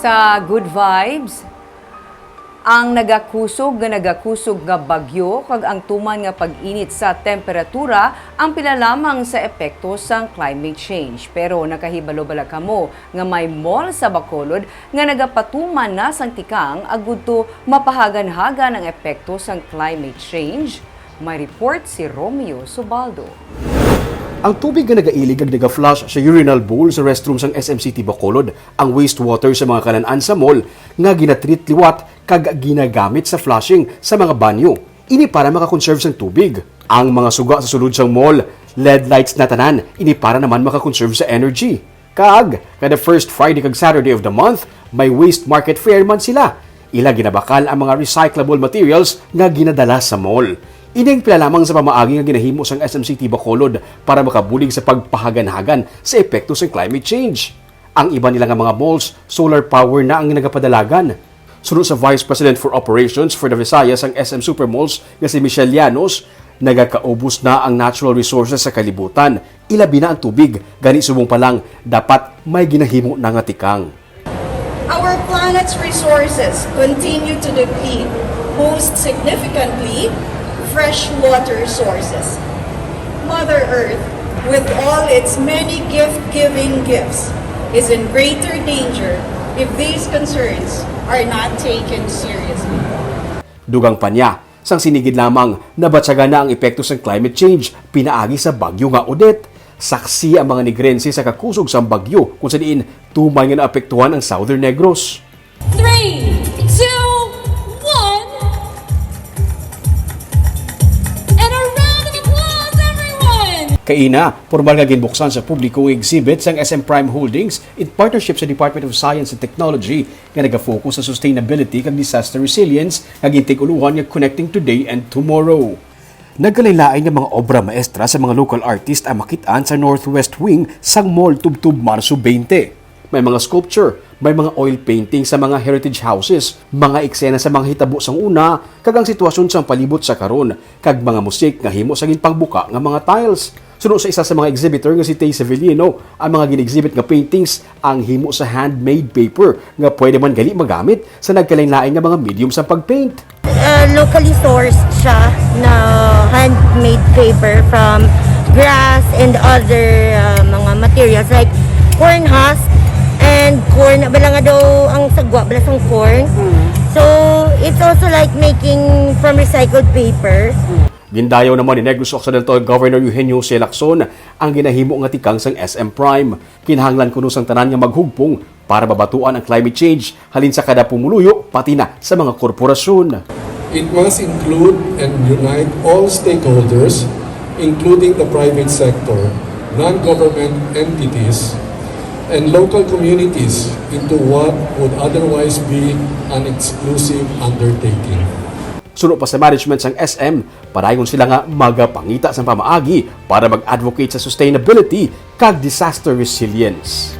Sa good vibes, ang nagakusog nga bagyo kag ang tuman nga pag-init sa temperatura ang pila lamang sa epekto sang climate change. Pero nakahibalo bala kamo nga may mall sa Bacolod nga nagapatuman na sang tikang agud to mapahagan-hagan ang epekto sang climate change. May report si Romeo Subaldo. Ang tubig nga nagailig ag naga-flush sa urinal bowl sa restroom sang SM City Bacolod, ang wastewater sa mga kanan-an sa mall nga gina-treat liwat kag ginagamit sa flushing sa mga banyo. Ini para makakonserve sang tubig. Ang mga suga sa sulod sang mall, LED lights na tanan, ini para naman makakonserve sa energy. Kag, kada first Friday kag Saturday of the month, may waste market fair man sila. Ila ginabakal ang mga recyclable materials nga ginadala sa mall. Ining pila lamang sa pamaagi nga ginahimo sang SM City Bacolod para makabulig sa pagpahagan-hagan sa epekto sa climate change. Ang iba nila nga mga malls, solar power na ang nagapadalagan. Sunod sa Vice President for Operations for the Visayas ang SM Supermalls nga si Michelle Llanos, nagakaubos na ang natural resources sa kalibutan. Ilabi na ang tubig, gani subong pa lang dapat may ginahimo na nga tikang. Our planet's resources continue to deplete, most significantly freshwater sources. Mother Earth, with all its many gift-giving gifts, is in greater danger if these concerns are not taken seriously. Dugang pa niya, sang sinigid lamang nabatsaga na ang epekto sa climate change pinaagi sa bagyo nga Odette. Saksi ang mga Negrense sa kakusog sa bagyo kung sa diin tumay nga naapektuhan ang Southern Negros. 3, 2, Kaina, formal nga ginbuksan sa publiko exhibit sang SM Prime Holdings in partnership sa Department of Science and Technology nga nagafocus sa sustainability kag disaster resilience nga gintig-uluhan nga connecting today and tomorrow. Nagkalain-lain nga mga obra maestra sa mga local artist ang makitaan sa Northwest Wing sang Mall Tubtub Marso 20. May mga sculpture, may mga oil painting sa mga heritage houses, mga eksena sa mga hitabo sang una, kag ang sitwasyon sang palibot sa karon, kag mga musik nga himo sa ginpangbuka nga mga tiles. Sunod sa isa sa mga exhibitor nga si Tay Sevillino, ang mga gin-exhibit nga paintings ang himo sa handmade paper nga pwede man gali magamit sa nagkalain-lain nga mga medium sa pagpaint. Locally sourced siya na handmade paper from grass and other mga materials like corn husk and corn, bala nga daw ang sagwa, bala sang corn. So, it's also like making from recycled paper. Gindayaw naman ni Negros Occidental Governor Eugenio C. Lacson ang ginahimo nga tikang sang SM Prime. Kinahanglan kuno sang tanan nga maghugpong para babatuan ang climate change halin sa kada pumuluyo pati na sa mga korporasyon. It must include and unite all stakeholders, including the private sector, non-government entities, and local communities into what would otherwise be an exclusive undertaking. Sunod pa sa management sang SM, padayon sila nga magapangita sa pamaagi para mag-advocate sa sustainability kag disaster resilience.